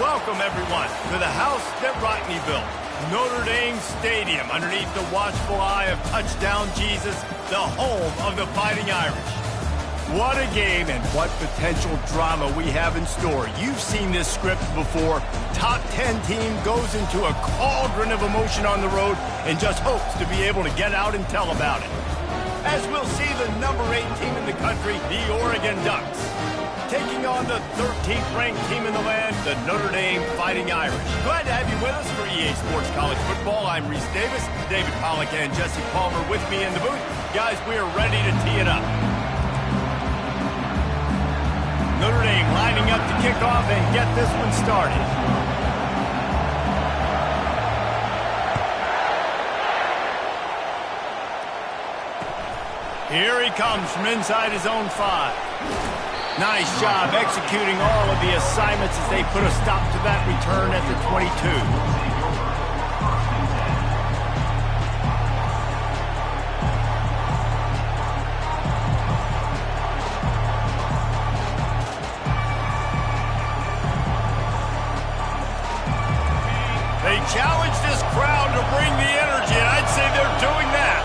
Welcome, everyone, to the house that Rodney built, Notre Dame Stadium, underneath the watchful eye of Touchdown Jesus, the home of the Fighting Irish. What a game and what potential drama we have in store. You've seen this script before. Top 10 team goes into a cauldron of emotion on the road and just hopes to be able to get out and tell about it. As we'll see the number 8 team in the country, the Oregon Ducks, taking on the 13th ranked team in the land, the Notre Dame Fighting Irish. Glad to have you with us for EA Sports College Football. I'm Reese Davis, David Pollack and Jesse Palmer with me in the booth. Guys, we are ready to tee it up. Notre Dame lining up to kick off and get this one started. Here he comes from inside his own 5. Nice job executing all of the assignments as they put a stop to that return at the 22. They challenge this crowd to bring the energy, and I'd say they're doing that.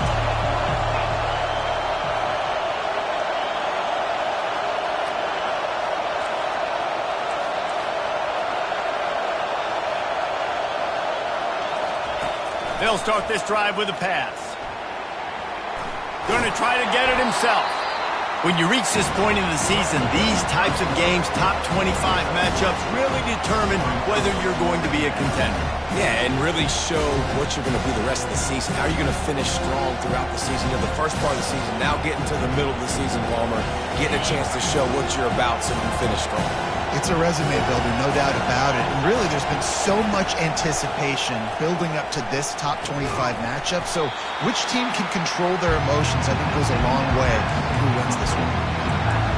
They'll start this drive with a pass. Going to try to get it himself. When you reach this point in the season, these types of games, top 25 matchups, really determine whether you're going to be a contender. Yeah, and really show what you're going to be the rest of the season. How are you going to finish strong throughout the season? You know, the first part of the season, now getting to the middle of the season, Palmer, getting a chance to show what you're about so you can finish strong. It's a resume builder, no doubt about it. And really, there's been so much anticipation building up to this top 25 matchup. So which team can control their emotions, I think, goes a long way in who wins this one.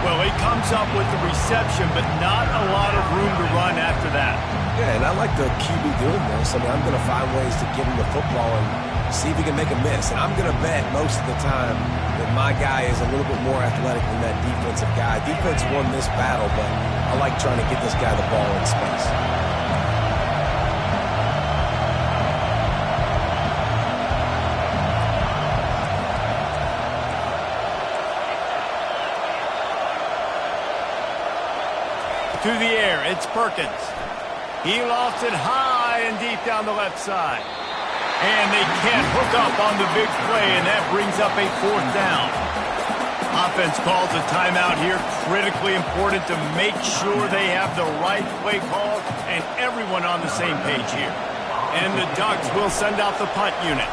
Well, he comes up with the reception, but not a lot of room to run after that. Yeah, and I like the QB doing this. I mean, I'm going to find ways to get him the football and see if he can make a miss. And I'm going to bet most of the time that my guy is a little bit more athletic than that defensive guy. Defense won this battle, but I like trying to get this guy the ball in space. To the air, it's Perkins. He lofts it high and deep down the left side. And they can't hook up on the big play, and that brings up a 4th down. Offense calls a timeout here. Critically important to make sure they have the right play call and everyone on the same page here. And the Ducks will send out the punt unit.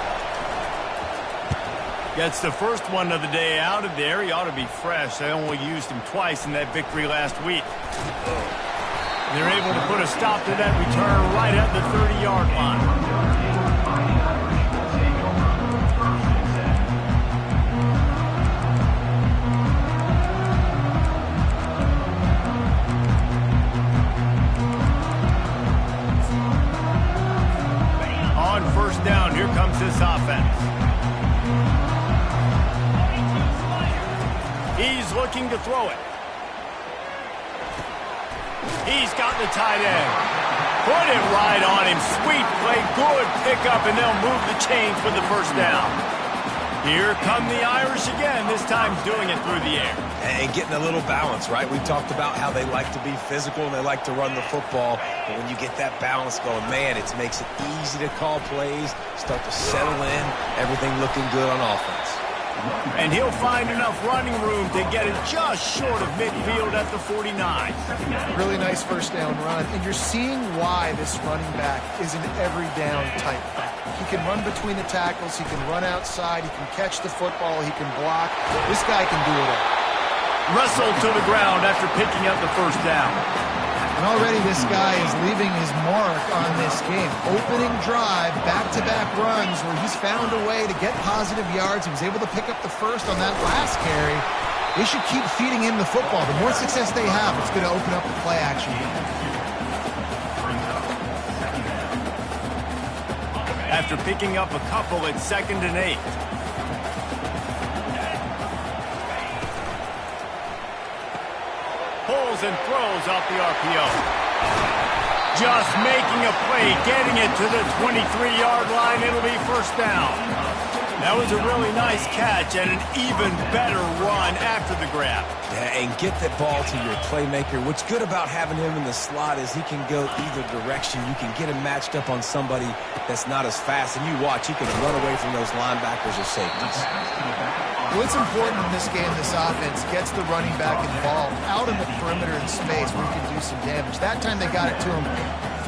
Gets the first one of the day out of there. He ought to be fresh. They only used him twice in that victory last week. They're able to put a stop to that return right at the 30-yard line. On first down, here comes this offense. He's looking to throw it. He's got the tight end. Put it right on him. Sweet play, good pickup, and they'll move the chains for the first down. Here come the Irish again, this time doing it through the air. And getting a little balance, right? We talked about how they like to be physical and they like to run the football. But when you get that balance going, man, it makes it easy to call plays, start to settle in, everything looking good on offense. And he'll find enough running room to get it just short of midfield at the 49. Really nice first down run. And you're seeing why this running back is an every down type back. He can run between the tackles. He can run outside. He can catch the football. He can block. This guy can do it all. Wrestled to the ground after picking up the first down. And already this guy is leaving his mark on this game. Opening drive, back-to-back runs where he's found a way to get positive yards. He was able to pick up the first on that last carry. They should keep feeding him the football. The more success they have, it's going to open up the play action. After picking up a couple, it's 2nd and 8. Pulls and throws off the RPO. Just making a play, getting it to the 23-yard line. It'll be first down. That was a really nice catch and an even better run after the grab. Yeah, and get that ball to your playmaker. What's good about having him in the slot is he can go either direction. You can get him matched up on somebody that's not as fast, and you watch, he can run away from those linebackers or safeties. What's important in this game, this offense gets the running back involved out in the perimeter in space where he can do some damage. That time they got it to him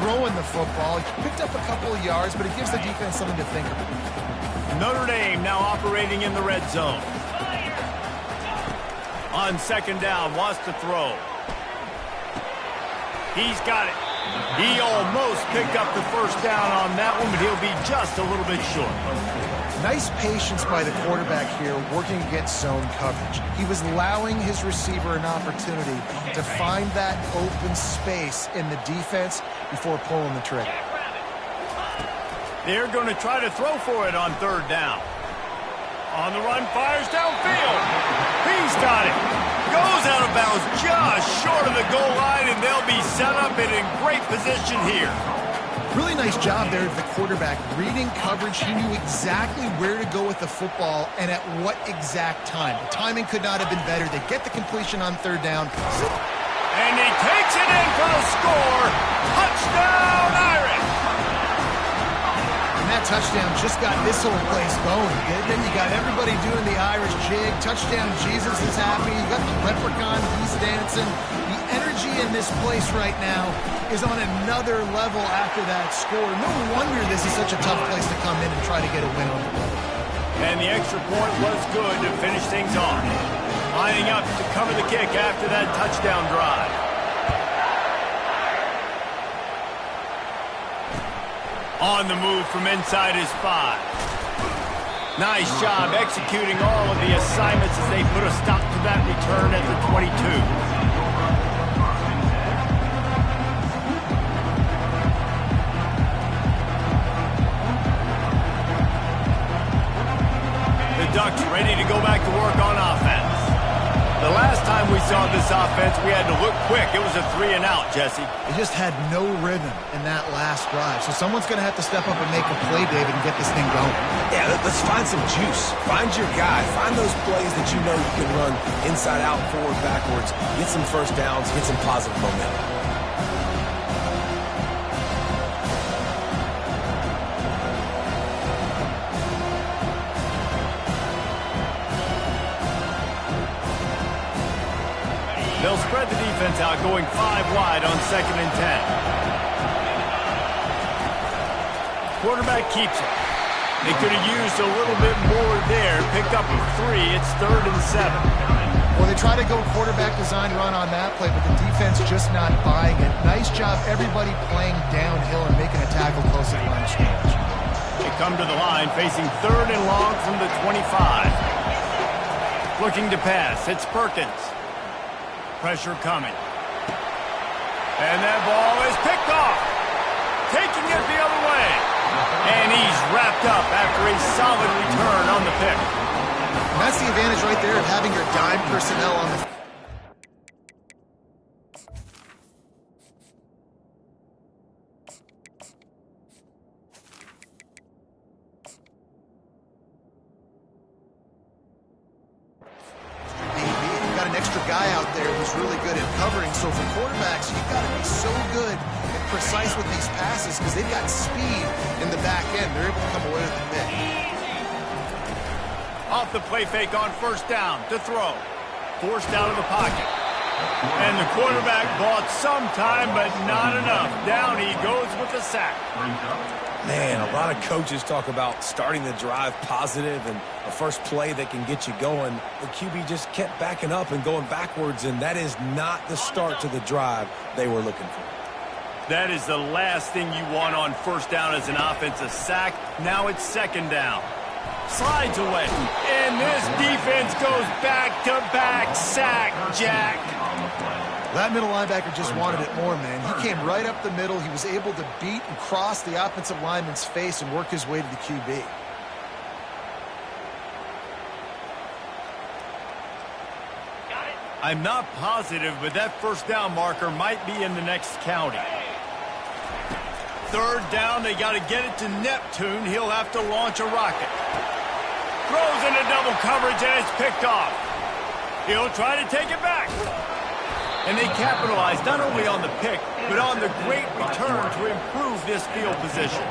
throwing the football. He picked up a couple of yards, but it gives the defense something to think about. Notre Dame now operating in the red zone. On 2nd down, wants to throw. He's got it. He almost picked up the first down on that one, but he'll be just a little bit short. Nice patience by the quarterback here working against zone coverage. He was allowing his receiver an opportunity to find that open space in the defense before pulling the trigger. They're going to try to throw for it on 3rd down. On the run, fires downfield. He's got it. Goes out of bounds just short of the goal line, and they'll be set up and in great position here. Really nice job there of the quarterback. Reading coverage, he knew exactly where to go with the football and at what exact time. The timing could not have been better. They get the completion on third down. And he takes it in for the score. Touchdown, Irish! And that touchdown just got this whole place going, didn't it? You got everybody doing the Irish jig. Touchdown Jesus is happy. You got the leprechaun, he's dancing. The energy in this place right now is on another level after that score. No wonder this is such a tough place to come in and try to get a win on the road. And the extra point was good to finish things off. Lining up to cover the kick after that touchdown drive. On the move from inside his 5. Nice job executing all of the assignments as they put a stop to that return at the 22. The Ducks ready to go back to work on offense. The last time we saw this offense, we had to look quick. It was a 3-and-out, Jesse. They just had no rhythm in that last drive. So someone's going to have to step up and make a play, David, and get this thing going. Yeah, let's find some juice. Find your guy. Find those plays that you know you can run inside out, forward, backwards. Get some first downs. Get some positive momentum. They'll spread the defense out, going 5 wide on 2nd and 10. Quarterback keeps it. They could have used a little bit more there. Picked up a 3. It's 3rd and 7. Well, they try to go quarterback design run on that play, but the defense just not buying it. Nice job, everybody playing downhill and making a tackle close to the line of scrimmage. They come to the line, facing 3rd and long from the 25. Looking to pass. It's Perkins. Pressure coming. And that ball is picked off. Taking it the other way. And he's wrapped up after a solid return on the pick. And that's the advantage right there of having your dime personnel on the extra guy out there who's really good at covering. So for quarterbacks, you've got to be so good and precise with these passes because they've got speed in the back end. They're able to come away with the pick. Off the play fake on 1st down to throw. Forced out of the pocket. And the quarterback bought some time, but not enough. Down he goes with the sack. Man, a lot of coaches talk about starting the drive positive and a first play that can get you going. The QB just kept backing up and going backwards, and that is not the start to the drive they were looking for. That is the last thing you want on 1st down as an offensive sack. Now it's 2nd down. Slides away, and this defense goes back-to-back sack, Jack. That middle linebacker just wanted it more, man. He came right up the middle. He was able to beat and cross the offensive lineman's face and work his way to the QB. I'm not positive, but that 1st down marker might be in the next county. 3rd down, they got to get it to Neptune. He'll have to launch a rocket. Throws into double coverage, and it's picked off. He'll try to take it back. And they capitalized not only on the pick, but on the great return to improve this field position.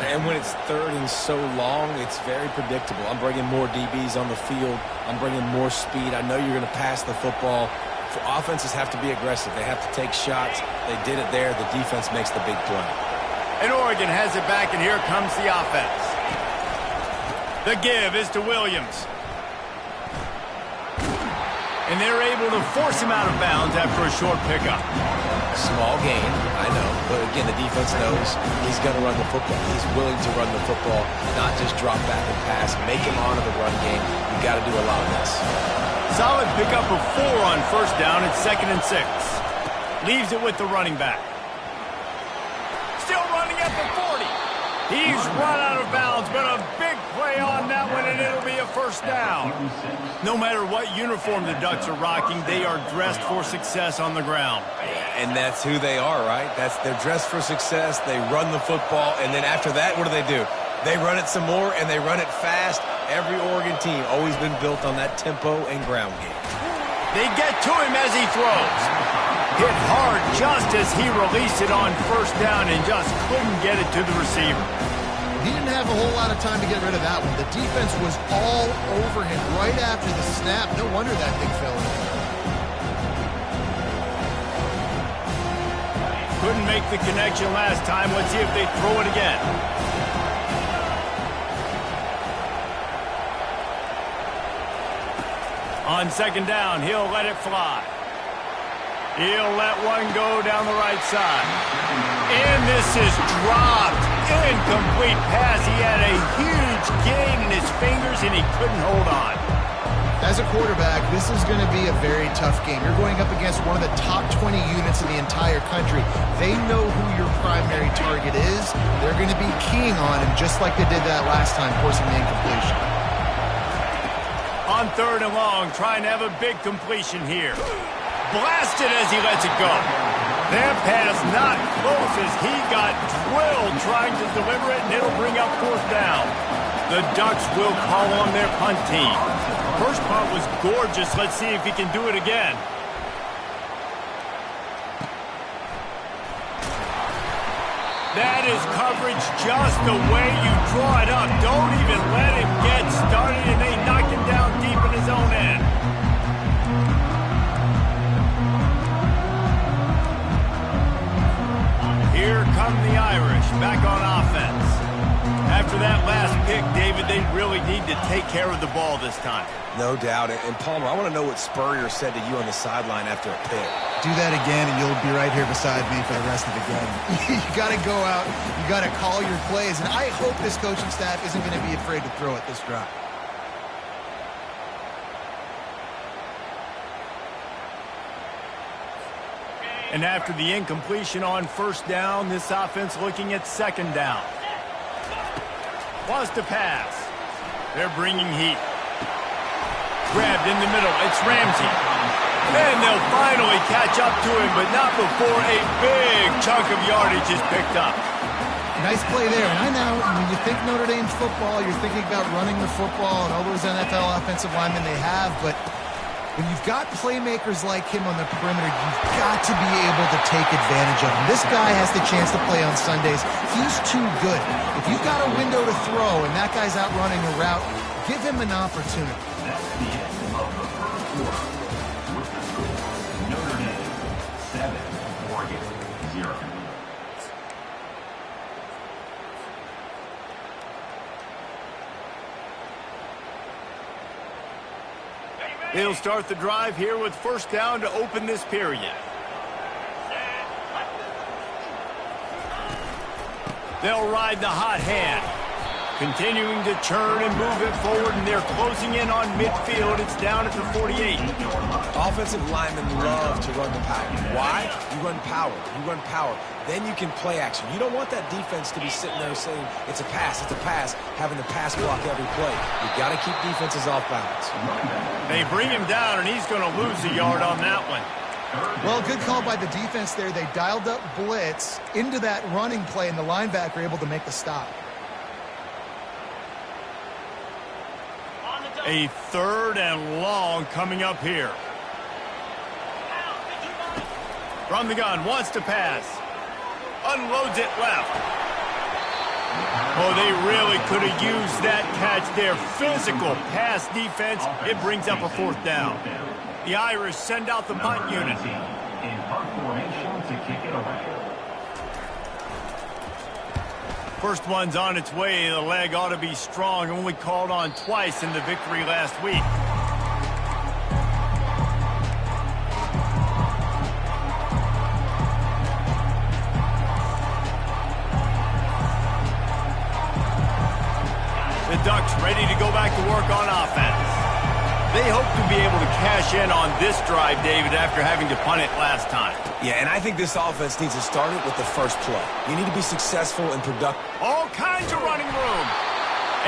And when it's 3rd and so long, it's very predictable. I'm bringing more DBs on the field. I'm bringing more speed. I know you're going to pass the football. For offenses have to be aggressive. They have to take shots. They did it there. The defense makes the big play. And Oregon has it back, and here comes the offense. The give is to Williams. And they're able to force him out of bounds after a short pickup. Small gain, I know. But again, the defense knows he's going to run the football. He's willing to run the football, not just drop back and pass. Make him honor the run game. You've got to do a lot of this. Solid pickup of 4 on 1st down at 2nd and 6. Leaves it with the running back. Still running at the 40. He's run out of bounds, but a big play on that one, and it'll be a first down. No matter what uniform the Ducks are rocking, they are dressed for success on the ground. And that's who they are, right? They're dressed for success. They run the football, and then after that, what do? They run it some more, and they run it fast. Every Oregon team always been built on that tempo and ground game. They get to him as he throws. Hit hard just as he released it on first down and just couldn't get it to the receiver. He didn't have a whole lot of time to get rid of that one. The defense was all over him right after the snap. No wonder that thing fell in. Couldn't make the connection last time. Let's see if they throw it again. On second down, he'll let it fly. He'll let one go down the right side. And this is dropped. Incomplete pass. He had a huge gain in his fingers, and he couldn't hold on. As a quarterback, this is going to be a very tough game. You're going up against one of the top 20 units in the entire country. They know who your primary target is. They're going to be keying on him just like they did that last time, forcing the incompletion. On third and long, trying to have a big completion here. Blasted as he lets it go. That pass not close as he got drilled trying to deliver it, and it'll bring up fourth down. The Ducks will call on their punt team. First punt was gorgeous. Let's see if he can do it again. That is coverage just the way you draw it up. Don't even let him get started, and they knock him down deep in his own end. Here come the Irish back on offense. After that last pick, David, they really need to take care of the ball this time. No doubt. And Palmer, I want to know what Spurrier said to you on the sideline after a pick. Do that again, and you'll be right here beside me for the rest of the game. You got to go out. You got to call your plays, and I hope this coaching staff isn't going to be afraid to throw it this drive. And after the incompletion on first down, this offense looking at second down. Wants to pass. They're bringing heat. Grabbed in the middle. It's Ramsey. Then they'll finally catch up to him, but not before a big chunk of yardage is picked up. Nice play there. And I know when you think Notre Dame football, you're thinking about running the football and all those NFL offensive linemen they have, but when you've got playmakers like him on the perimeter, you've got to be able to take advantage of him. This guy has the chance to play on Sundays. He's too good. If you've got a window to throw and that guy's out running a route, give him an opportunity. That's the end of the first quarter. With the score, Notre Dame 7, Oregon 0. They'll start the drive here with first down to open this period. They'll ride the hot hand. Continuing to churn and move it forward, and they're closing in on midfield. It's down at the 48. Offensive linemen love to run the power. Why? You run power. You run power. Then you can play action. You don't want that defense to be sitting there saying, it's a pass, having the pass block every play. You've got to keep defenses off balance. They bring him down, and he's going to lose a yard on that one. Well, good call by the defense there. They dialed up blitz into that running play, and the linebacker able to make the stop. A third and long coming up here. From the gun, wants to pass. Unloads it left. Oh, they really could have used that catch there. Physical pass defense. It brings up a fourth down. The Irish send out the punt unit. In punt formation to kick it away. First one's on its way. The leg ought to be strong. Only called on twice in the victory last week. The Ducks ready to go back to work on offense. They hope to be able to cash in on this drive, David, after having to punt it last time. Yeah, and I think this offense needs to start it with the first play. You need to be successful and productive. All kinds of running room.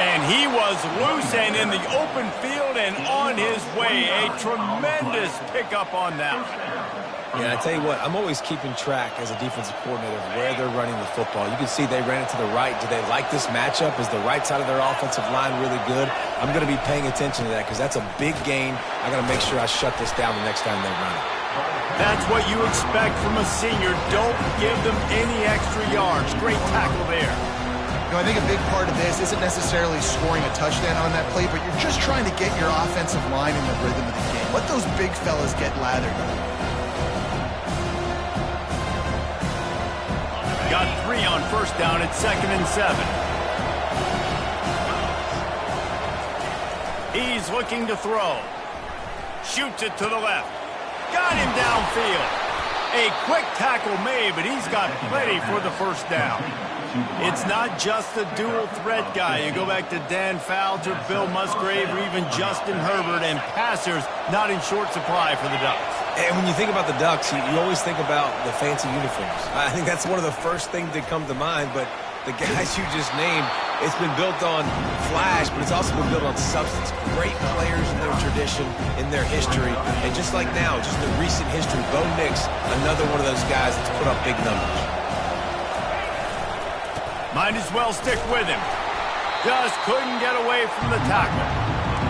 And he was loose and in the open field and on his way. A tremendous pickup on that. Yeah, I tell you what, I'm always keeping track as a defensive coordinator of where they're running the football. You can see they ran it to the right. Do they like this matchup? Is the right side of their offensive line really good? I'm going to be paying attention to that because that's a big gain. I got to make sure I shut this down the next time they run it. That's what you expect from a senior. Don't give them any extra yards. Great tackle there. You know, I think a big part of this isn't necessarily scoring a touchdown on that play, but you're just trying to get your offensive line in the rhythm of the game. Let those big fellas get lathered up. Got 3 on first down at 2nd and 7. He's looking to throw. Shoots it to the left. Got him downfield. A quick tackle made, but he's got plenty for the first down. It's not just the dual threat guy. You go back to Dan Fowler, Bill Musgrave, or even Justin Herbert, and passers not in short supply for the Ducks. And when you think about the Ducks, you always think about the fancy uniforms. I think that's one of the first things that come to mind, but the guys you just named, it's been built on flash, but it's also been built on substance. Great players in their tradition, in their history, and just like now, just the recent history, Bo Nix, another one of those guys that's put up big numbers. Might as well stick with him. Just couldn't get away from the tackle.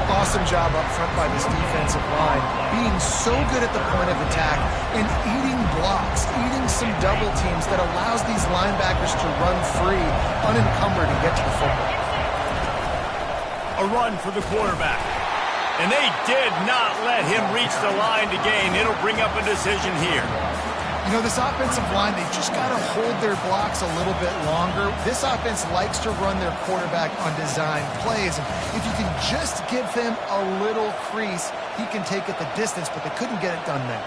Awesome job up front by this defensive line, being so good at the point of attack and eating blocks, eating some double teams that allows these linebackers to run free, unencumbered, and get to the football. A run for the quarterback. And they did not let him reach the line to gain. It'll bring up a decision here. You know, this offensive line, they've just got to hold their blocks a little bit longer. This offense likes to run their quarterback on design plays. And if you can just give him a little crease, he can take it the distance, but they couldn't get it done there.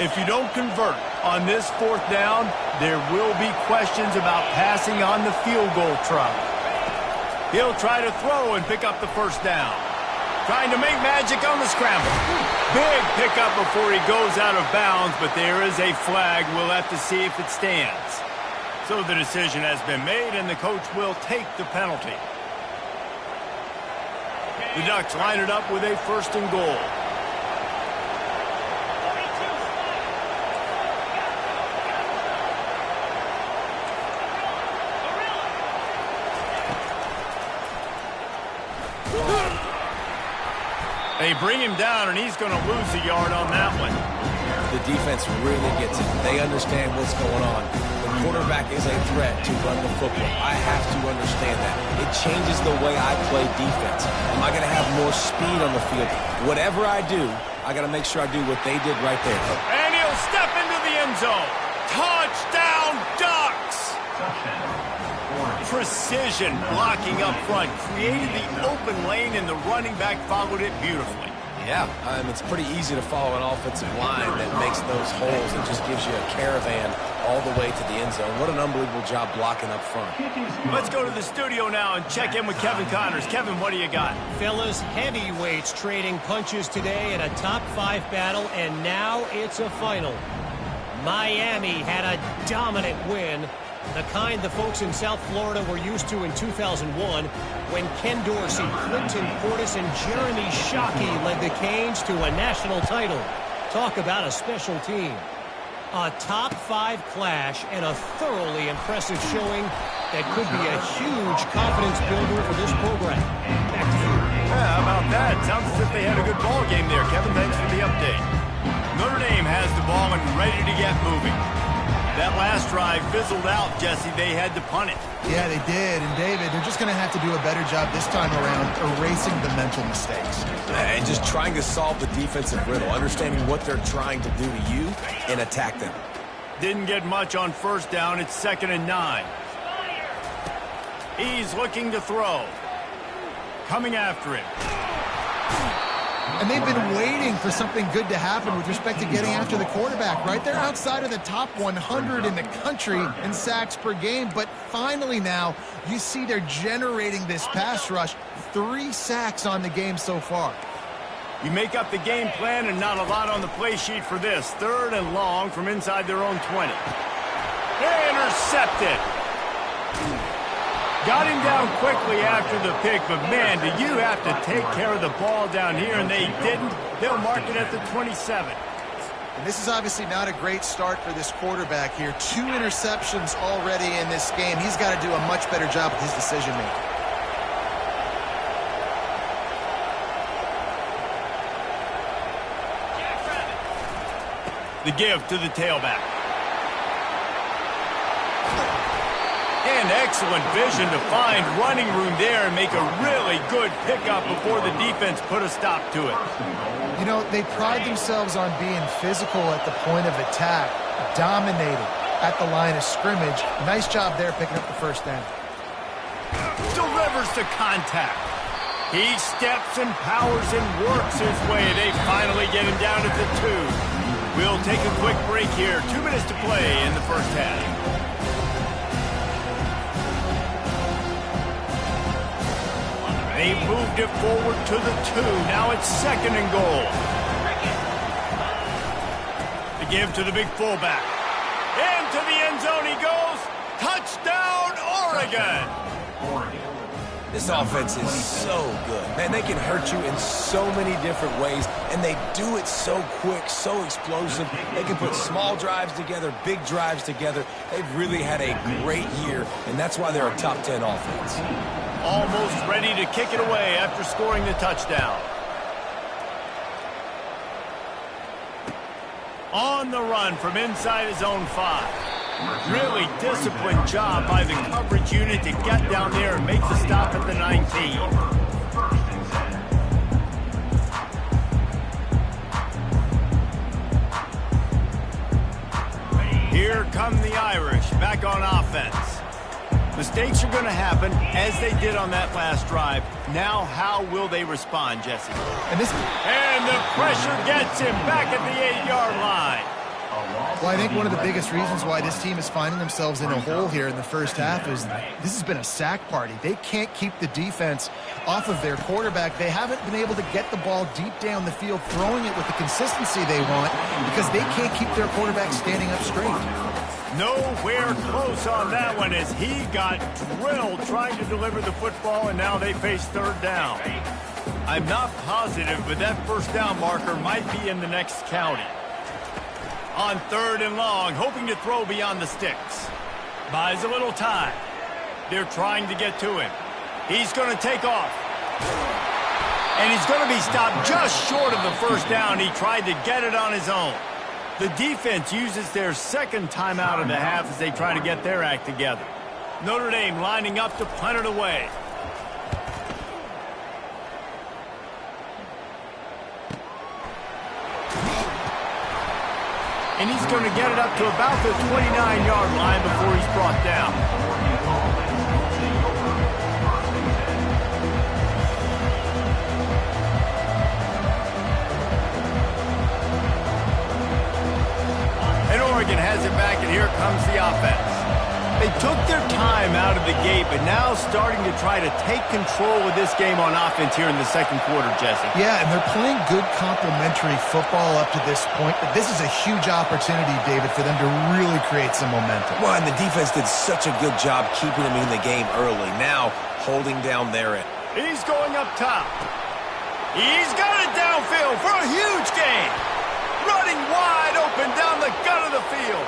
If you don't convert on this 4th down, there will be questions about passing on the field goal try. He'll try to throw and pick up the first down. Trying to make magic on the scramble. Big pickup before he goes out of bounds, but there is a flag. We'll have to see if it stands. So the decision has been made, and the coach will take the penalty. The Ducks line it up with a 1st and goal. They bring him down, and he's going to lose a yard on that one. The defense really gets it. They understand what's going on. The quarterback is a threat to run the football. I have to understand that. It changes the way I play defense. Am I going to have more speed on the field? Whatever I do, I got to make sure I do what they did right there. And he'll step into the end zone. Touchdown, Ducks! Precision blocking up front, created the open lane, and the running back followed it beautifully. Yeah, it's pretty easy to follow an offensive line that makes those holes and just gives you a caravan all the way to the end zone. What an unbelievable job blocking up front. Let's go to the studio now and check in with Kevin Connors. Kevin, what do you got? Fellas, heavyweights trading punches today in a top 5 battle, and now it's a final. Miami had a dominant win, the kind the folks in South Florida were used to in 2001 when Ken Dorsey, Clinton Portis, and Jeremy Shockey led the Canes to a national title. Talk about a special team. A top 5 clash and a thoroughly impressive showing that could be a huge confidence builder for this program. Back to you. Yeah, how about that? Sounds as if they had a good ball game there. Kevin, thanks for the update. Notre Dame has the ball and ready to get moving. That last drive fizzled out, Jesse. They had to punt it. Yeah, they did. And, David, they're just going to have to do a better job this time around erasing the mental mistakes. And just trying to solve the defensive riddle, understanding what they're trying to do to you and attack them. Didn't get much on first down. It's 2nd and 9. He's looking to throw. Coming after him. And they've been waiting for something good to happen with respect to getting after the quarterback, right? They're outside of the top 100 in the country in sacks per game, but finally now you see they're generating this pass rush. 3 sacks on the game so far. You make up the game plan and not a lot on the play sheet for this. 3rd and long from inside their own 20. Intercepted. Got him down quickly after the pick, but man, do you have to take care of the ball down here, and they didn't. They'll mark it at the 27. And this is obviously not a great start for this quarterback here. 2 interceptions already in this game. He's got to do a much better job with his decision-making. The give to the tailback. And excellent vision to find running room there and make a really good pickup before the defense put a stop to it. You know, they pride themselves on being physical at the point of attack, dominating at the line of scrimmage. Nice job there picking up the first down. Delivers to contact. He steps and powers and works his way. They finally get him down at the 2. We'll take a quick break here. 2 minutes to play in the first half. They moved it forward to the 2. Now it's 2nd and goal. The give to the big fullback. Into the end zone he goes. Touchdown, Oregon. This offense is so good. Man, they can hurt you in so many different ways, and they do it so quick, so explosive. They can put small drives together, big drives together. They've really had a great year, and that's why they're a top 10 offense. Almost ready to kick it away after scoring the touchdown. On the run from inside his own 5. Really disciplined job by the coverage unit to get down there and make the stop at the 19. Here come the Irish back on offense. Mistakes are going to happen, as they did on that last drive. Now, how will they respond, Jesse? And the pressure gets him back at the 8-yard line. Well, I think one of the biggest reasons why this team is finding themselves in a hole here in the first half is this has been a sack party. They can't keep the defense off of their quarterback. They haven't been able to get the ball deep down the field, throwing it with the consistency they want, because they can't keep their quarterback standing up straight. Nowhere close on that one as he got drilled trying to deliver the football, and now they face 3rd down. I'm not positive, but that first down marker might be in the next county. On 3rd and long, hoping to throw beyond the sticks. Buys a little time. They're trying to get to him. He's going to take off. And he's going to be stopped just short of the first down. He tried to get it on his own. The defense uses their 2nd timeout of the half as they try to get their act together. Notre Dame lining up to punt it away. And he's going to get it up to about the 29-yard line before he's brought down. And Oregon has it back, and here comes the offense. They took their time out of the gate, but now starting to try to take control of this game on offense here in the 2nd quarter, Jesse. Yeah, and they're playing good complementary football up to this point, but this is a huge opportunity, David, for them to really create some momentum. Well, and the defense did such a good job keeping them in the game early. Now, holding down their end. He's going up top. He's got it downfield for a huge gain. Running wide open down the gut of the field.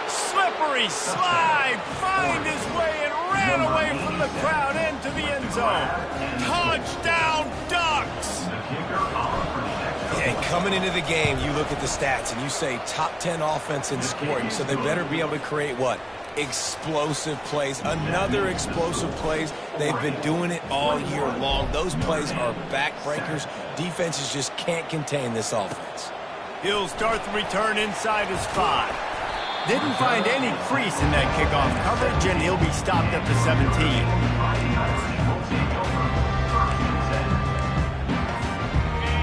Slippery slide, find his way and ran away from the crowd into the end zone. Touchdown, Ducks! Yeah, and coming into the game, you look at the stats and you say top 10 offense in scoring, so they better be able to create what? Explosive plays. Another explosive plays. They've been doing it all year long. Those plays are backbreakers. Defenses just can't contain this offense. He'll start the return inside his 5. Didn't find any crease in that kickoff coverage, and he'll be stopped at the 17.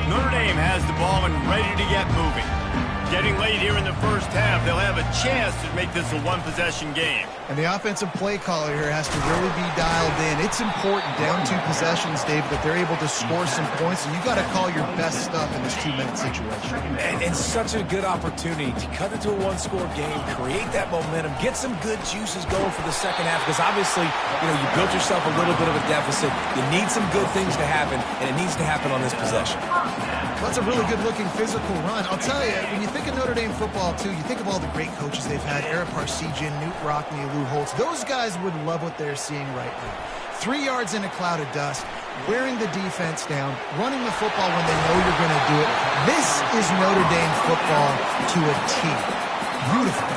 Notre Dame has the ball and ready to get moving. Getting late here in the first half, they'll have a chance to make this a one-possession game. And the offensive play caller here has to really be dialed in. It's important, down 2 possessions, Dave, that they're able to score some points, and you got to call your best stuff in this 2-minute situation. And such a good opportunity to cut it to a one-score game, create that momentum, get some good juices going for the second half, because obviously, you built yourself a little bit of a deficit. You need some good things to happen, and it needs to happen on this possession. That's a really good-looking physical run. I'll tell you, when you think of Notre Dame football, too, you think of all the great coaches they've had, Eric Parsegian, Newt Rockne, Lou Holtz. Those guys would love what they're seeing right now. 3 yards in a cloud of dust, wearing the defense down, running the football when they know you're going to do it. This is Notre Dame football to a T. Beautiful.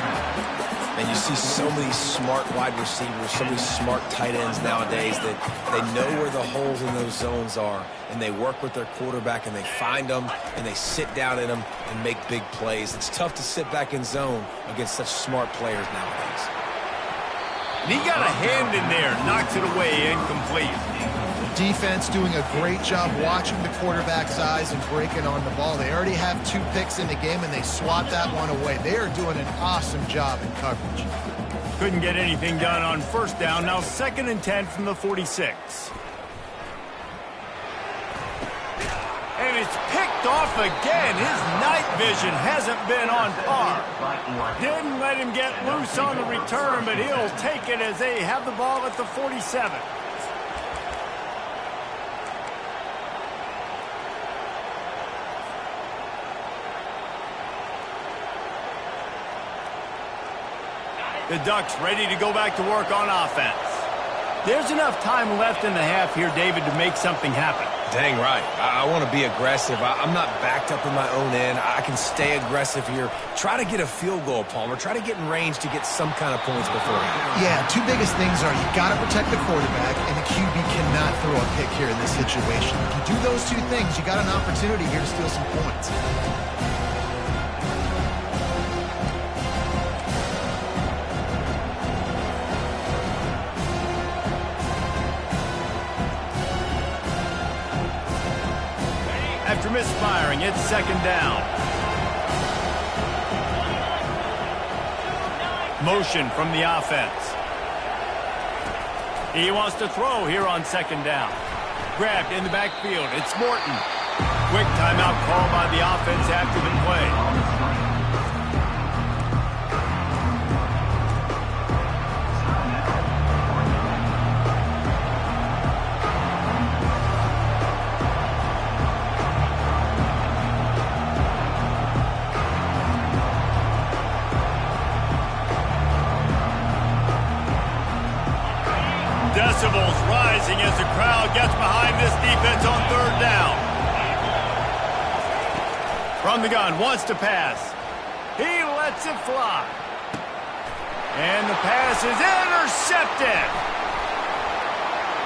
And you see so many smart wide receivers, so many smart tight ends nowadays that they know where the holes in those zones are, and they work with their quarterback, and they find them, and they sit down in them and make big plays. It's tough to sit back in zone against such smart players nowadays. And he got a hand in there, knocks it away, incomplete. Defense doing a great job watching the quarterback's eyes and breaking on the ball. They already have 2 picks in the game, and they swat that one away. They are doing an awesome job in coverage. Couldn't get anything done on first down. Now 2nd and 10 from the 46. And it's picked off again. His night vision hasn't been on par. Didn't let him get loose on the return, but he'll take it as they have the ball at the 47. The Ducks ready to go back to work on offense. There's enough time left in the half here, David, to make something happen. Dang right. I want to be aggressive. I'm not backed up in my own end. I can stay aggressive here. Try to get a field goal, Palmer. Try to get in range to get some kind of points beforehand. Yeah, 2 biggest things are you got to protect the quarterback, and the QB cannot throw a pick here in this situation. If you do those 2 things, you got an opportunity here to steal some points. After misfiring, it's 2nd down. Motion from the offense. He wants to throw here on 2nd down. Grabbed in the backfield. It's Morton. Quick timeout call by the offense after the play. Decibels rising as the crowd gets behind this defense on 3rd down. From the gun, wants to pass. He lets it fly. And the pass is intercepted.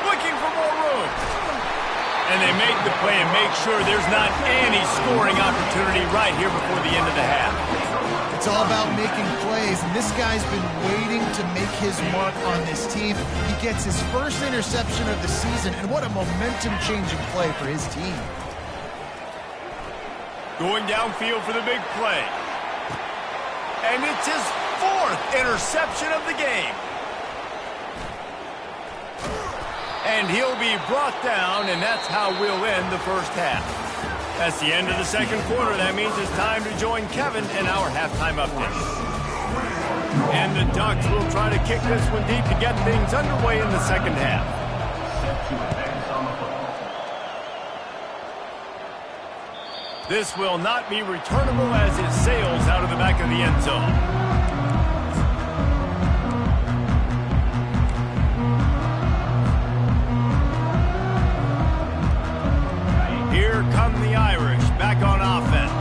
Looking for more room. And they make the play and make sure there's not any scoring opportunity right here before the end of the half. It's all about making plays, and this guy's been waiting to make his mark on this team. He gets his first interception of the season, and what a momentum-changing play for his team. Going downfield for the big play. And it's his 4th interception of the game. And he'll be brought down, and that's how we'll end the first half. That's the end of the 2nd quarter. That means it's time to join Kevin in our halftime update. And the Ducks will try to kick this one deep to get things underway in the 2nd half. This will not be returnable as it sails out of the back of the end zone. Here come the Irish back on offense.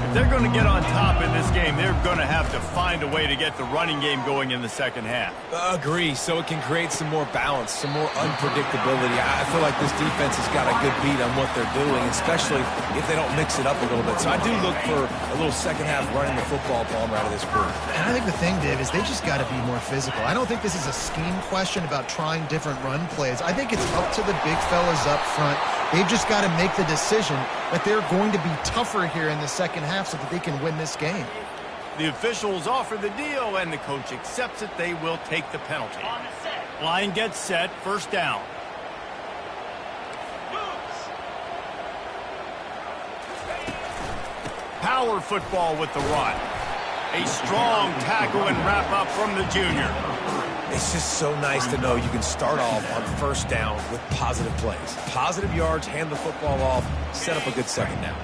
If they're going to get on top in this game, they're going to have to find a way to get the running game going in the 2nd half. Agree, so it can create some more balance, some more unpredictability. I feel like this defense has got a good beat on what they're doing, especially if they don't mix it up a little bit. So I do look for a little 2nd half running the football, Palmer, out of this group. And I think the thing, Dave, is they just got to be more physical. I don't think this is a scheme question about trying different run plays. I think it's up to the big fellas up front. They've just got to make the decision that they're going to be tougher here in the second half so that they can win this game. The officials offer the deal, and the coach accepts it. They will take the penalty. Line gets set, first down. Power football with the run. A strong tackle and wrap up from the junior. It's just so nice to know you can start off on first down with positive plays. Positive yards, hand the football off, set up a good second down.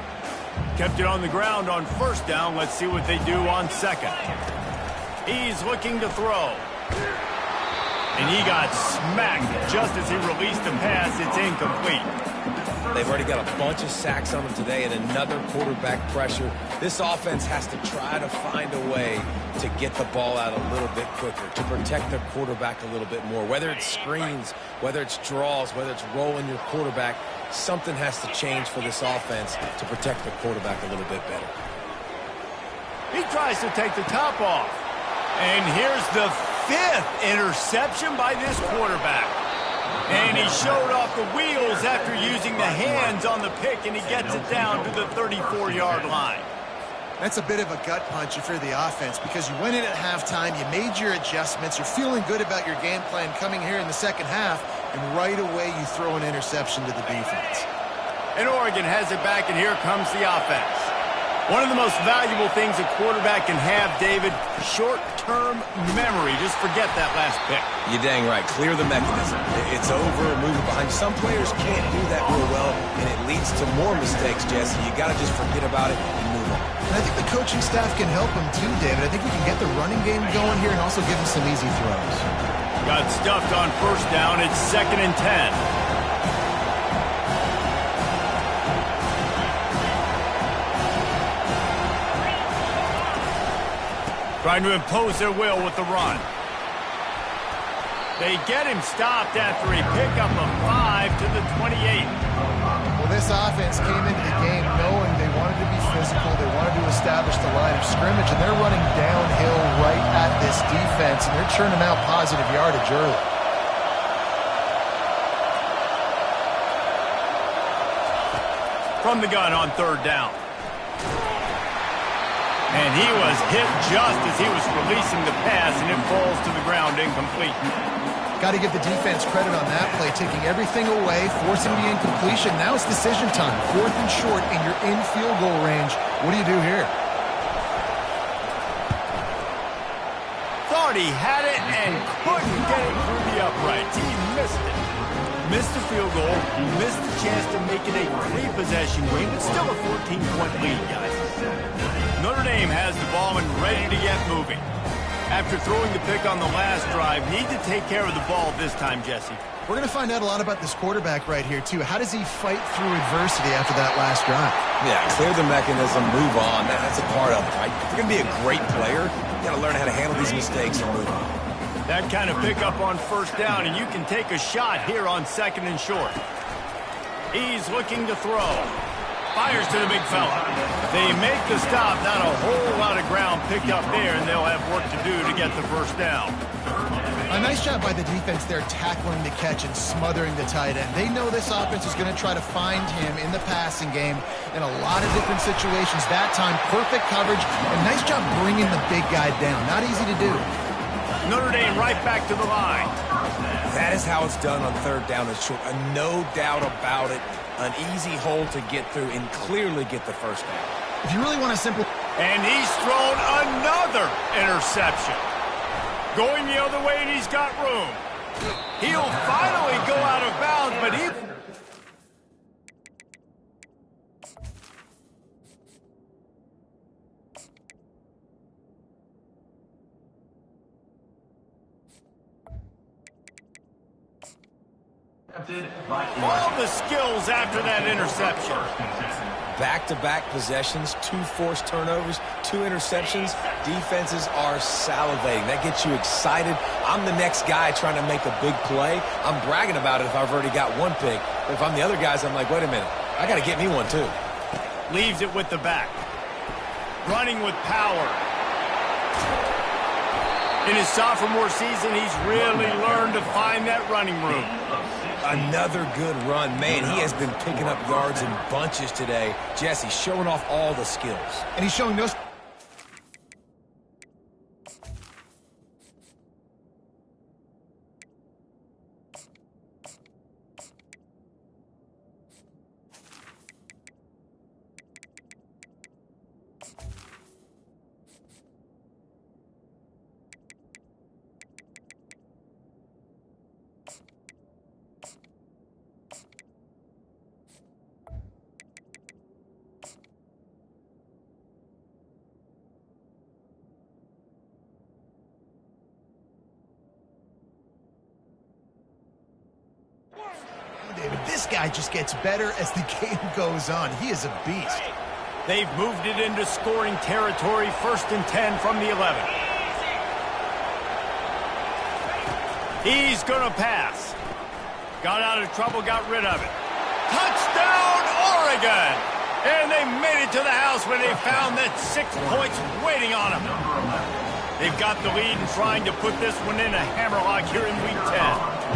Kept it on the ground on first down. Let's see what they do on second. He's looking to throw. And he got smacked just as he released the pass. It's incomplete. They've already got a bunch of sacks on them today and another quarterback pressure. This offense has to try to find a way to get the ball out a little bit quicker, to protect their quarterback a little bit more. Whether it's screens, whether it's draws, whether it's rolling your quarterback, something has to change for this offense to protect the quarterback a little bit better. He tries to take the top off. And here's the 5th interception by this quarterback. And he showed off the wheels after using the hands on the pick, and he gets it down to the 34-yard line. That's a bit of a gut punch if you're the offense, because you went in at halftime, you made your adjustments, you're feeling good about your game plan coming here in the second half, and right away you throw an interception to the defense. And Oregon has it back, and here comes the offense. One of the most valuable things a quarterback can have, David, short-term memory. Just forget that last pick. You're dang right. Clear the mechanism. It's over, move it behind. Some players can't do that real well, and it leads to more mistakes, Jesse. You got to just forget about it and move on. And I think the coaching staff can help him too, David. I think you can get the running game going here and also give him some easy throws. Got stuffed on first down. It's 2nd and 10. Trying to impose their will with the run. They get him stopped after a pickup of 5 to the 28. Well, this offense came into the game knowing they wanted to be physical. They wanted to establish the line of scrimmage, and they're running downhill right at this defense, and they're churning out positive yardage early. From the gun on third down. And he was hit just as he was releasing the pass, and it falls to the ground incomplete. Got to give the defense credit on that play, taking everything away, forcing the incompletion. Now it's decision time. 4th and short, and you're in field goal range. What do you do here? Thought he had it and couldn't get it through the uprights. He missed it. Missed the field goal, missed the chance to make it a 3-possession game, but still a 14-point lead, guys. Notre Dame has the ball and ready to get moving. After throwing the pick on the last drive, need to take care of the ball this time, Jesse. We're going to find out a lot about this quarterback right here, too. How does he fight through adversity after that last drive? Yeah, clear the mechanism, move on. That's a part of it, right? If you're going to be a great player, you got to learn how to handle these mistakes and move on. That kind of pickup on first down, and you can take a shot here on 2nd and short. He's looking to throw. Fires to the big fella. They make the stop. Not a whole lot of ground picked up there, and they'll have work to do to get the first down. A nice job by the defense there, tackling the catch and smothering the tight end. They know this offense is going to try to find him in the passing game in a lot of different situations. That time, perfect coverage, and nice job bringing the big guy down. Not easy to do. Notre Dame right back to the line. That is how it's done on third down and short. No doubt about it. An easy hole to get through and clearly get the first down. If you really want to simplify... And he's thrown another interception. Going the other way, and he's got room. He'll finally go out of bounds, but he... all the skills after that interception. Back-to-back possessions, 2 forced turnovers, 2 interceptions. Defenses are salivating. That gets you excited. I'm the next guy trying to make a big play. I'm bragging about it if I've already got 1 pick. But if I'm the other guys, I'm like, wait a minute. I got to get me 1 too. Leaves it with the back. Running with power. In his sophomore season, he's really learned to find that running room. Another good run. Man, he has been picking up yards in bunches today. Jesse showing off all the skills. And he's showing those... David, this guy just gets better as the game goes on. He is a beast. They've moved it into scoring territory, 1st and 10 from the 11. He's going to pass. Got out of trouble, got rid of it. Touchdown, Oregon! And they made it to the house when they found that 6 points waiting on them. They've got the lead and trying to put this one in a hammerlock here in Week 10.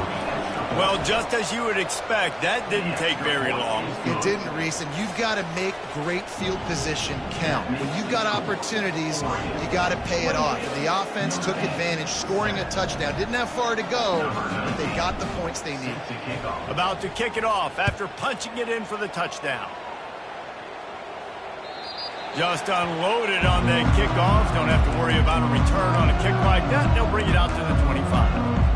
Well, just as you would expect, that didn't take very long. It didn't, Reese, and you've got to make great field position count. When you've got opportunities, you got to pay it off. And the offense took advantage, scoring a touchdown. Didn't have far to go, but they got the points they needed. About to kick it off after punching it in for the touchdown. Just unloaded on that kickoff. Don't have to worry about a return on a kick like that. They'll bring it out to the 25.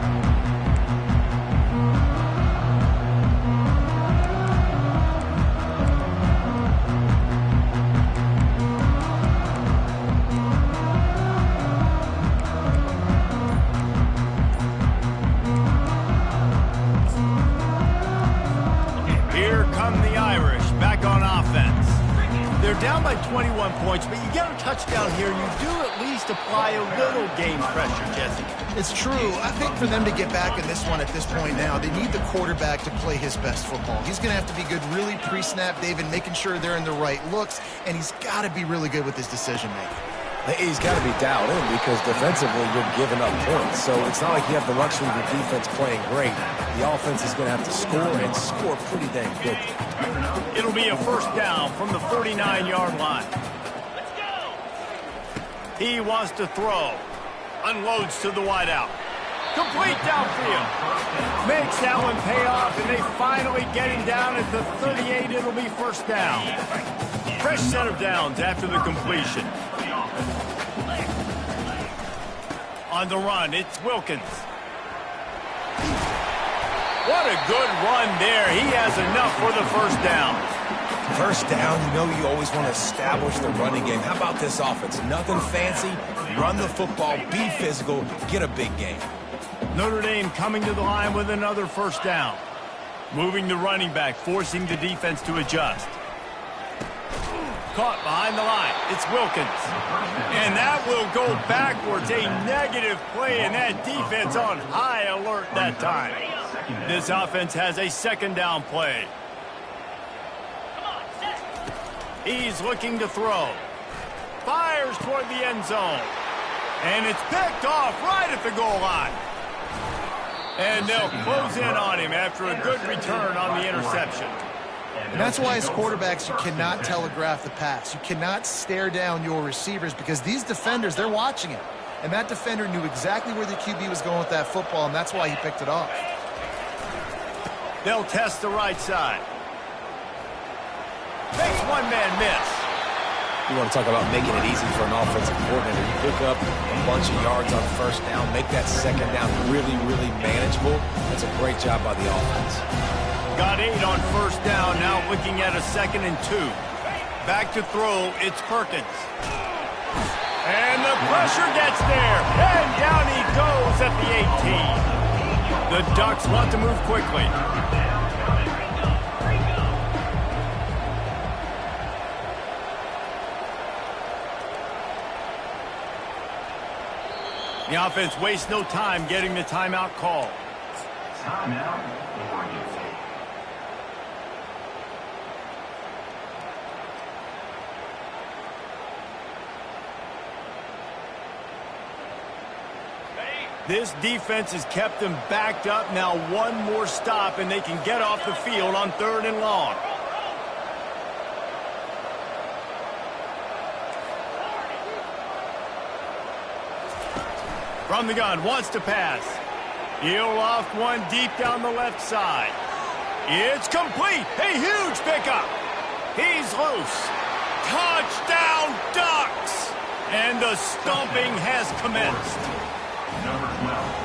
They're down by 21 points, but you get a touchdown here, you do at least apply a little game pressure, Jesse. It's true. I think for them to get back in this one at this point now, they need the quarterback to play his best football. He's going to have to be good really pre-snap, David, making sure they're in the right looks, and he's got to be really good with his decision-making. He's got to be dialed in because defensively you're giving up points. So it's not like you have the luxury of your defense playing great. The offense is going to have to score and score pretty dang quickly. It'll be a 1st down from the 49-yard line. He wants to throw. Unloads to the wideout. Complete downfield. Makes that one pay off, and they finally get him down at the 38. It'll be 1st down. Fresh set of downs after the completion. On the run, it's Wilkins. What a good run there. He has enough for the 1st down. 1st down, you know you always want to establish the running game. How about this offense? Nothing fancy. Run the football, be physical, get a big game. Notre Dame coming to the line with another 1st down. Moving the running back, forcing the defense to adjust. Caught behind the line. It's Wilkins. And that will go backwards. A negative play, and that defense on high alert that time. This offense has a 2nd down play. He's looking to throw. Fires toward the end zone. And it's picked off right at the goal line. And they'll close in on him after a good return on the interception. And that's why as quarterbacks, you cannot telegraph the pass. You cannot stare down your receivers because these defenders, they're watching it. And that defender knew exactly where the QB was going with that football, and that's why he picked it off. They'll test the right side. Makes one man miss. You want to talk about making it easy for an offensive coordinator. You pick up a bunch of yards on 1st down, make that 2nd down really, really manageable. That's a great job by the offense. Got 8 on 1st down, now looking at a 2nd and 2. Back to throw, it's Perkins. And the pressure gets there, and down he goes at the 18. The Ducks want to move quickly. The offense wastes no time getting the timeout call. Timeout, Oregon. This defense has kept them backed up. Now one more stop, and they can get off the field on 3rd and long. From the gun, wants to pass. He'll loft one deep down the left side. It's complete. A huge pickup. He's loose. Touchdown, Ducks! And the stomping has commenced.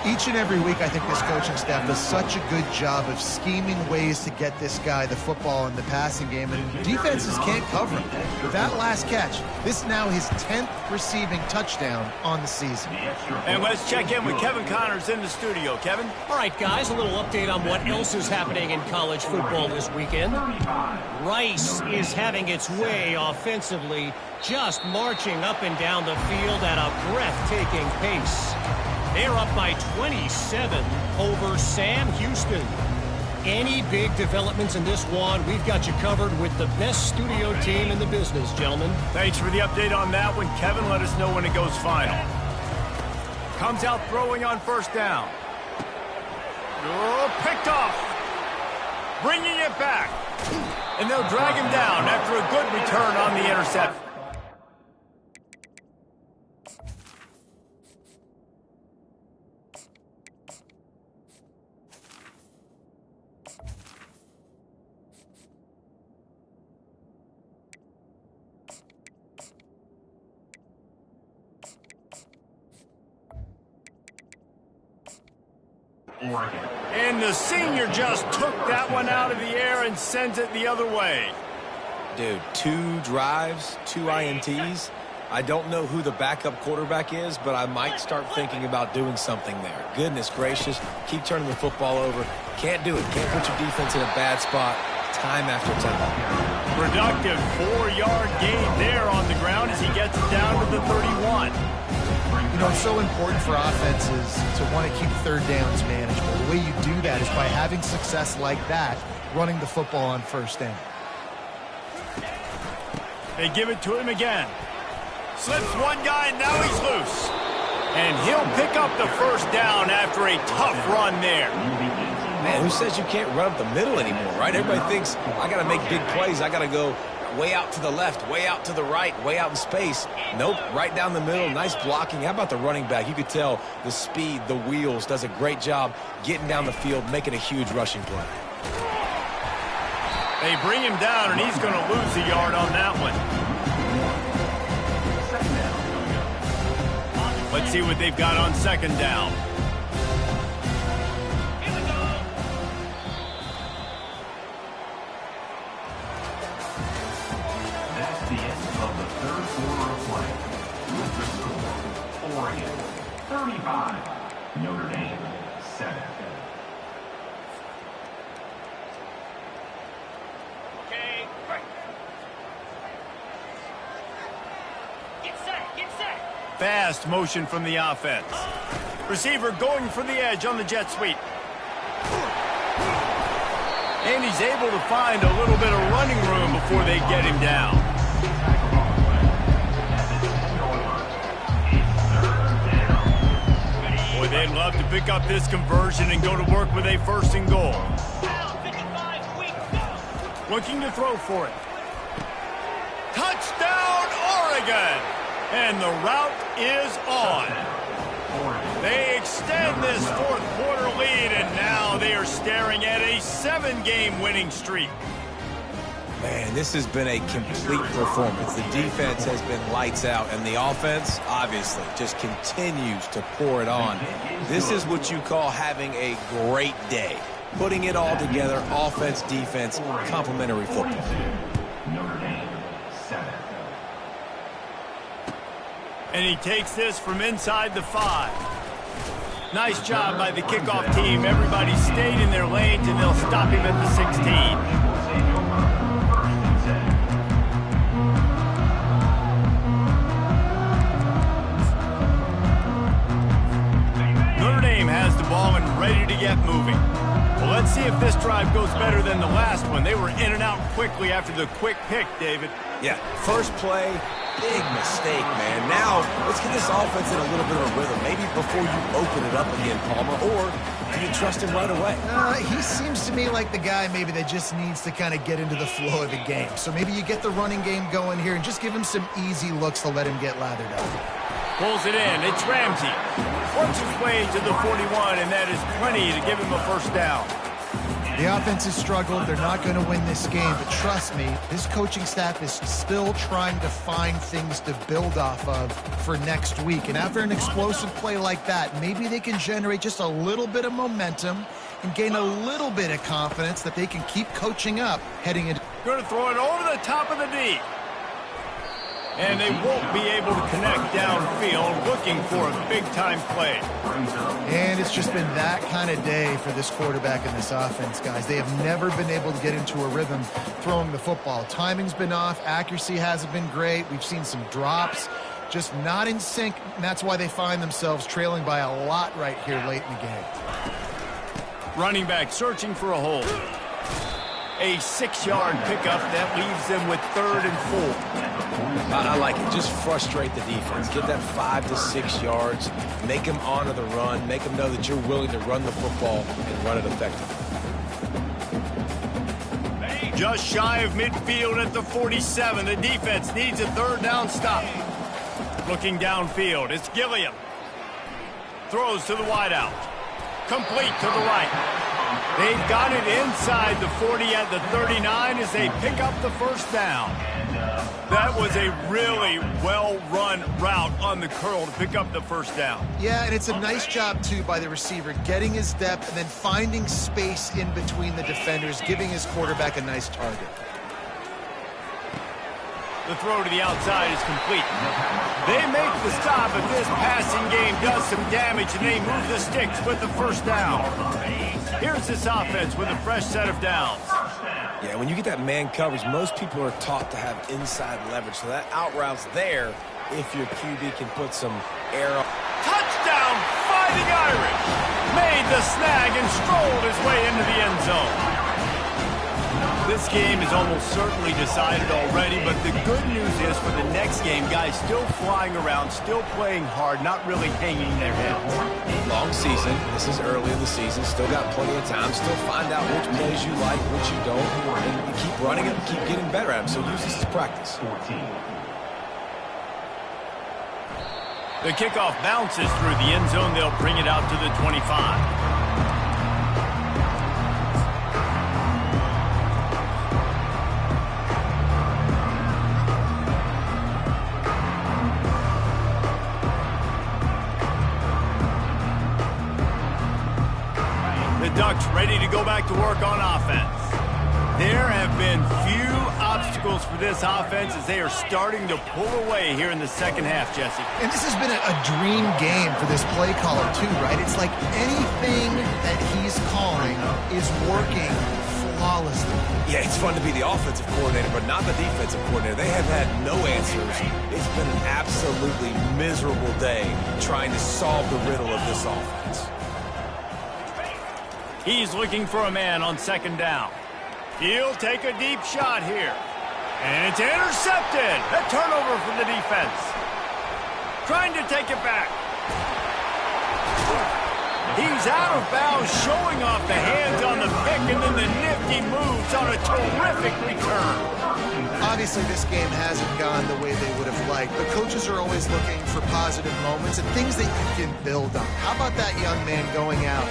Each and every week, I think this coaching staff does such a good job of scheming ways to get this guy the football in the passing game, and defenses can't cover him. With that last catch, this is now his 10th receiving touchdown on the season. And let's check in with Kevin Connors in the studio. Kevin? All right, guys, a little update on what else is happening in college football this weekend. Rice is having its way offensively, just marching up and down the field at a breathtaking pace. They're up by 27 over Sam Houston. Any big developments in this one, we've got you covered with the best studio team in the business, gentlemen. Thanks for the update on that one, Kevin. Let us know when it goes final. Comes out throwing on 1st down. Oh, picked off. Bringing it back. And they'll drag him down after a good return on the interception. Oregon. And the senior just took that one out of the air and sends it the other way. Dude, 2 drives, 2 INTs. I don't know who the backup quarterback is, but I might start thinking about doing something there. Goodness gracious, keep turning the football over. Can't do it. Can't put your defense in a bad spot time after time. Productive 4-yard gain there on the ground as he gets it down to the 31. You know, it's so important for offenses to want to keep 3rd downs manageable. The way you do that is by having success like that, running the football on 1st down. They give it to him again. Slips one guy, now he's loose. And he'll pick up the 1st down after a tough run there. Man, who says you can't run up the middle anymore, right? Everybody thinks, I got to make big plays. I got to go way out to the left, way out to the right, way out in space. Nope, right down the middle, nice blocking. How about the running back? You could tell the speed, the wheels, does a great job getting down the field, making a huge rushing play. They bring him down, and he's going to lose a yard on that one. Let's see what they've got on 2nd down. That's the end of the 3rd quarter of play. With the score, Oregon 35, Notre Dame 7. Okay, break. Get set, get set. Fast motion from the offense. Receiver going for the edge on the jet sweep. And he's able to find a little bit of running room before they get him down. Boy, they'd love to pick up this conversion and go to work with a 1st and goal. Looking to throw for it. Touchdown, Oregon! And the route is on. They extend this 4th quarter lead, and now they are staring at a 7-game winning streak. Man, this has been a complete performance. The defense has been lights out, and the offense, obviously, just continues to pour it on. This is what you call having a great day. Putting it all together, offense, defense, complementary football. Notre Dame 7. And he takes this from inside the 5. Nice job by the kickoff team. Everybody stayed in their lanes, and they'll stop him at the 16. Notre Dame has the ball and ready to get moving. Well, let's see if this drive goes better than the last one. They were in and out quickly after the quick pick, David. Yeah, first play, big mistake, man. Now, let's get this offense in a little bit of a rhythm. Maybe before you open it up again, Palmer, or do you trust him right away? He seems to me like the guy maybe that just needs to kind of get into the flow of the game. So maybe you get the running game going here and just give him some easy looks to let him get lathered up. Pulls it in. It's Ramsey. Works his way to the 41, and that is plenty to give him a first down. The offense has struggled. They're not going to win this game, but trust me, this coaching staff is still trying to find things to build off of for next week. And after an explosive play like that, maybe they can generate just a little bit of momentum and gain a little bit of confidence that they can keep coaching up heading into... Going to throw it over the top of the D. And they won't be able to connect downfield, looking for a big-time play. And it's just been that kind of day for this quarterback and this offense, guys. They have never been able to get into a rhythm throwing the football. Timing's been off. Accuracy hasn't been great. We've seen some drops, just not in sync, and that's why they find themselves trailing by a lot right here late in the game. Running back searching for a hole. A 6-yard pickup that leaves them with 3rd and 4. I like it. Just frustrate the defense. Get that 5 to 6 yards. Make them honor the run. Make them know that you're willing to run the football and run it effectively. Just shy of midfield at the 47. The defense needs a 3rd down stop. Looking downfield, it's Gilliam. Throws to the wideout. Complete to the right. They've got it inside the 40 at the 39 as they pick up the first down. That was a really well-run route on the curl to pick up the first down. Yeah, and it's a nice job, too, by the receiver, getting his depth and then finding space in between the defenders, giving his quarterback a nice target. The throw to the outside is complete. They make the stop, but this passing game does some damage, and they move the sticks with the first down. Here's this offense with a fresh set of downs. Yeah, when you get that man coverage, most people are taught to have inside leverage, so that out route's there if your QB can put some air on. Touchdown, Fighting Irish! Made the snag and strolled his way into the end zone. This game is almost certainly decided already, but the good news is for the next game, guys still flying around, still playing hard, not really hanging their heads. Long season. This is early in the season. Still got plenty of time. Still find out which plays you like, which you don't, and you keep running it and keep getting better at them. So use this as practice. The kickoff bounces through the end zone. They'll bring it out to the 25. Ducks ready to go back to work on offense. There have been few obstacles for this offense as they are starting to pull away here in the second half, Jesse. And this has been a dream game for this play caller too, right? It's like anything that he's calling is working flawlessly. Yeah, it's fun to be the offensive coordinator, but not the defensive coordinator. They have had no answers. It's been an absolutely miserable day trying to solve the riddle of this offense. He's looking for a man on 2nd down. He'll take a deep shot here. And it's intercepted. A turnover from the defense. Trying to take it back. He's out of bounds, showing off the hands on the pick, and then the nifty moves on a terrific return. Obviously, this game hasn't gone the way they would have liked, but coaches are always looking for positive moments and things that you can build on. How about that young man going out,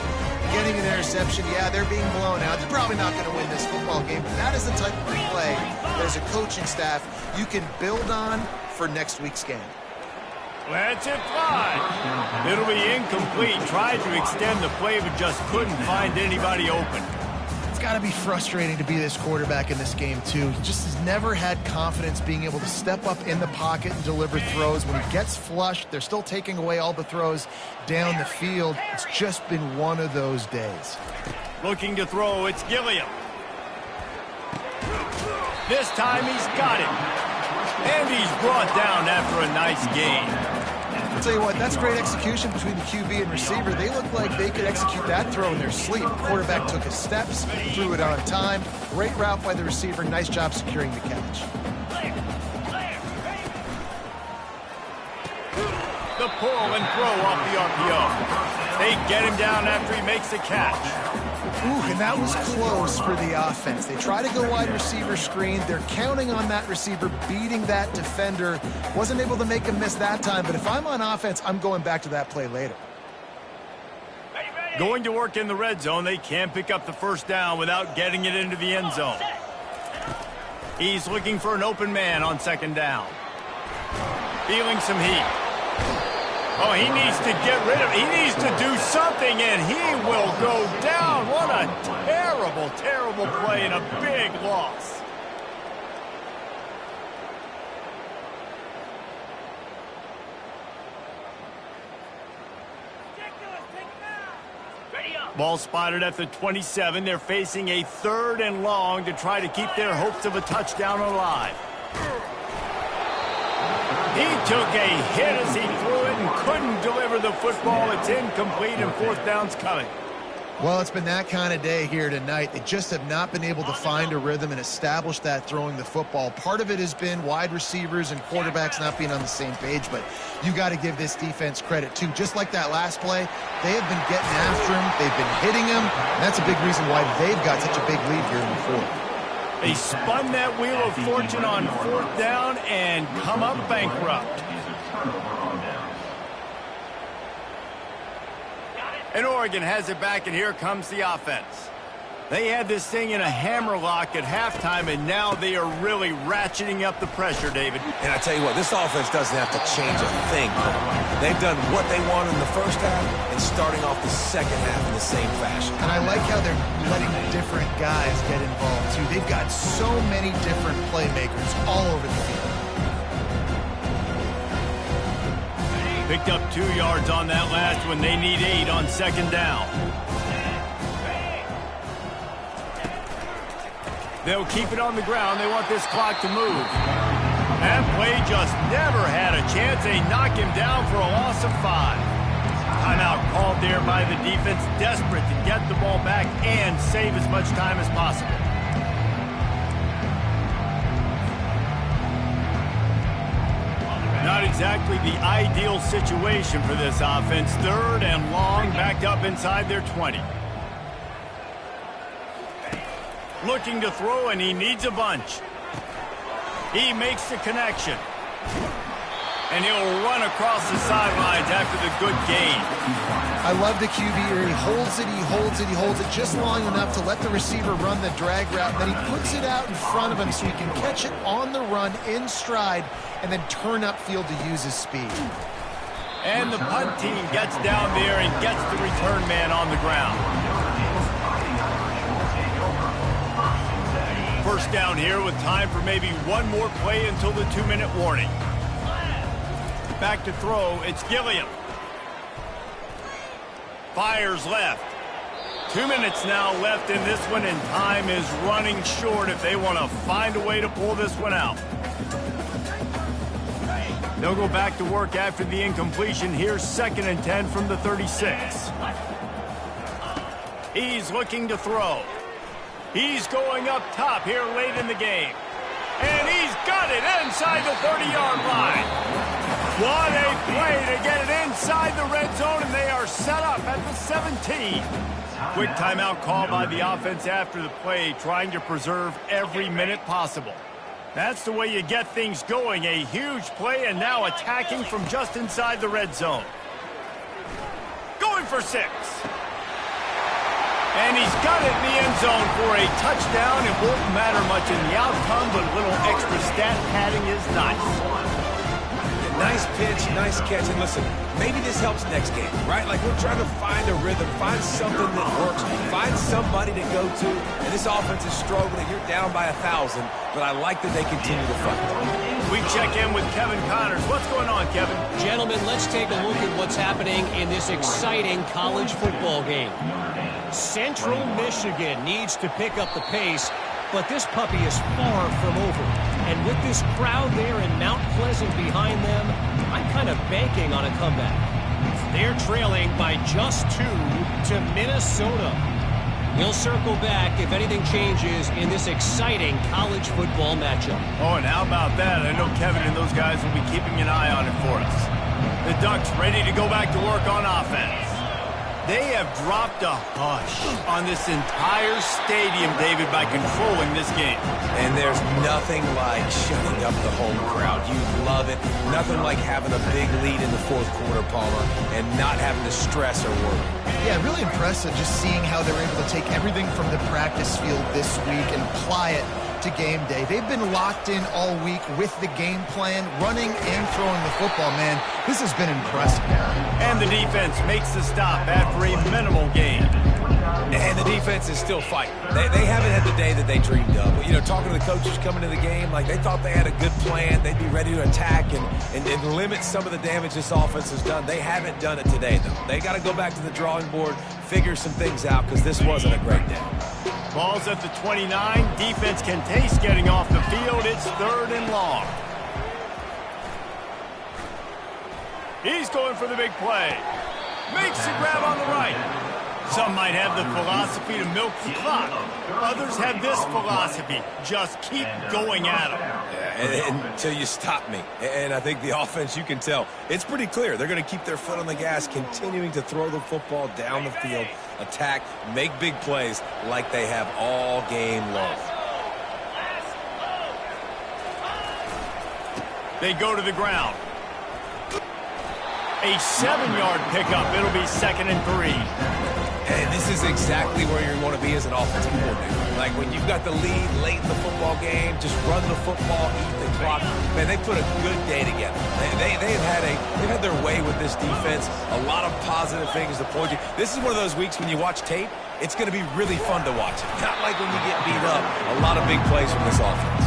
getting an interception? Yeah, they're being blown out. They're probably not going to win this football game, but that is the type of play that as a coaching staff you can build on for next week's game. Lets it fly. It'll be incomplete. Tried to extend the play, but just couldn't find anybody open. It's got to be frustrating to be this quarterback in this game, too. He just has never had confidence being able to step up in the pocket and deliver throws. When he gets flushed, they're still taking away all the throws down the field. It's just been one of those days. Looking to throw, it's Gilliam. This time he's got it. And he's brought down after a nice gain. I'll tell you what, that's great execution between the QB and receiver. They look like they could execute that throw in their sleep. The quarterback took his steps, threw it on time. Great route by the receiver. Nice job securing the catch. the pull and throw off the RPO. They get him down after he makes the catch. Ooh, and that was close for the offense. They try to go wide receiver screen. They're counting on that receiver beating that defender. Wasn't able to make him miss that time, but if I'm on offense, I'm going back to that play later. Going to work in the red zone, they can't pick up the first down without getting it into the end zone. He's looking for an open man on second down. Feeling some heat. Oh, he needs to get rid of it. He needs to do something, and he will go down. What a terrible, terrible play and a big loss. Ball spotted at the 27. They're facing a 3rd and long to try to keep their hopes of a touchdown alive. He took a hit as he threw it and couldn't deliver the football. It's incomplete and 4th down's coming. Well, it's been that kind of day here tonight. They just have not been able to find a rhythm and establish that throwing the football. Part of it has been wide receivers and quarterbacks not being on the same page, but you got to give this defense credit too. Just like that last play, they have been getting after him. They've been hitting him, and that's a big reason why they've got such a big lead here in the 4th. They spun that wheel of fortune on 4th down and come up bankrupt. And Oregon has it back, and here comes the offense. They had this thing in a hammerlock at halftime, and now they are really ratcheting up the pressure, David. And I tell you what, this offense doesn't have to change a thing. They've done what they wanted in the first half and starting off the second half in the same fashion. And I like how they're letting different guys get involved too. They've got so many different playmakers all over the field. Picked up 2 yards on that last one. They need 8 on second down. They'll keep it on the ground. They want this clock to move. That play just never had a chance. They knock him down for a loss of 5. Timeout called there by the defense, desperate to get the ball back and save as much time as possible. Not exactly the ideal situation for this offense. 3rd and long, backed up inside their 20. Looking to throw, and he needs a bunch. He makes the connection. And he'll run across the sidelines after the good gain. I love the QB here. He holds it, he holds it, he holds it just long enough to let the receiver run the drag route. And then he puts it out in front of him so he can catch it on the run in stride and then turn upfield to use his speed. And the punt team gets down there and gets the return man on the ground. First down here with time for maybe one more play until the 2-minute warning. Back to throw, it's Gilliam. Fires left. 2 minutes now left in this one, and time is running short if they want to find a way to pull this one out. They'll go back to work after the incompletion. Here's 2nd and 10 from the 36. He's looking to throw. He's going up top here late in the game. And he's got it inside the 30-yard line. What a play to get it inside the red zone, and they are set up at the 17. Quick timeout call by the offense after the play, trying to preserve every minute possible. That's the way you get things going. A huge play, and now attacking from just inside the red zone. Going for 6. And he's got it in the end zone for a touchdown. It won't matter much in the outcome, but a little extra stat padding is nice. Nice pitch, nice catch. And listen, maybe this helps next game, right? Like we're trying to find a rhythm, find something that works, find somebody to go to. And this offense is struggling. You're down by 1,000, but I like that they continue to fight. We check in with Kevin Connors. What's going on, Kevin? Gentlemen, let's take a look at what's happening in this exciting college football game. Central Michigan needs to pick up the pace, but this puppy is far from over. And with this crowd there in Mount Pleasant behind them, I'm kind of banking on a comeback. They're trailing by just 2 to Minnesota. We'll circle back if anything changes in this exciting college football matchup. Oh, and how about that? I know Kevin and those guys will be keeping an eye on it for us. The Ducks ready to go back to work on offense. They have dropped a hush on this entire stadium, David, by controlling this game. And there's nothing like shutting up the home crowd. You love it. Nothing like having a big lead in the fourth quarter, Palmer, and not having to stress or worry. Yeah, really impressive just seeing how they're able to take everything from the practice field this week and apply it to game day. They've been locked in all week with the game plan, running and throwing the football, man. This has been impressive. And the defense makes the stop after a minimal gain. And the defense is still fighting. They haven't had the day that they dreamed of. You know, talking to the coaches coming to the game, like they thought they had a good plan. They'd be ready to attack and limit some of the damage this offense has done. They haven't done it today, though. They got to go back to the drawing board, figure some things out, because this wasn't a great day. Ball's at the 29. Defense can taste getting off the field. It's 3rd and long. He's going for the big play. Makes the grab on the right. Some might have the philosophy to milk the clock. Others have this philosophy. Just keep going at them. Yeah, until you stop me. And I think the offense, you can tell, it's pretty clear. They're going to keep their foot on the gas, continuing to throw the football down the field, attack, make big plays like they have all game long. They go to the ground. A 7-yard pickup. It'll be 2nd and 3. And this is exactly where you want to be as an offensive coordinator. Like when you've got the lead late in the football game, just run the football, eat the clock. Man, they put a good day together. They've had their way with this defense. A lot of positive things to point to. This is one of those weeks when you watch tape, it's going to be really fun to watch it. Not like when you get beat up. A lot of big plays from this offense.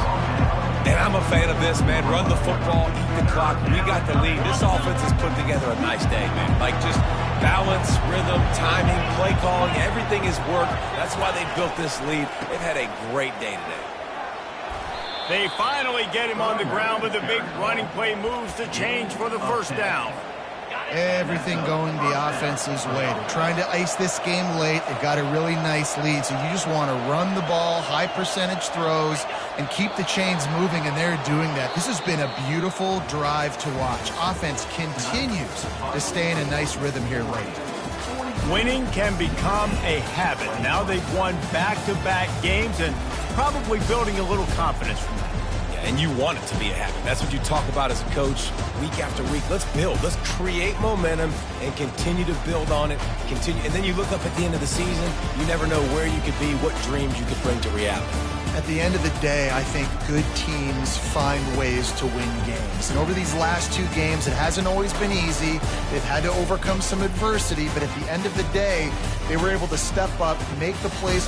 And I'm a fan of this, man. Run the football, eat the clock. We got the lead. This offense has put together a nice day, man. Like just balance, rhythm, timing, play calling, everything has worked. That's why they built this lead. They've had a great day today. They finally get him on the ground, but the big running play moves the change for the 1st down. Everything going the offense's way. They're trying to ice this game late. They've got a really nice lead, so you just want to run the ball, high percentage throws, and keep the chains moving, and they're doing that. This has been a beautiful drive to watch. Offense continues to stay in a nice rhythm here late. Winning can become a habit. Now they've won back-to-back games and probably building a little confidence from that. And you want it to be a habit. That's what you talk about as a coach week after week. Let's build. Let's create momentum and continue to build on it. Continue, and then you look up at the end of the season, you never know where you could be, what dreams you could bring to reality. At the end of the day, I think good teams find ways to win games. And over these last 2 games, it hasn't always been easy. They've had to overcome some adversity, but at the end of the day, they were able to step up, make the plays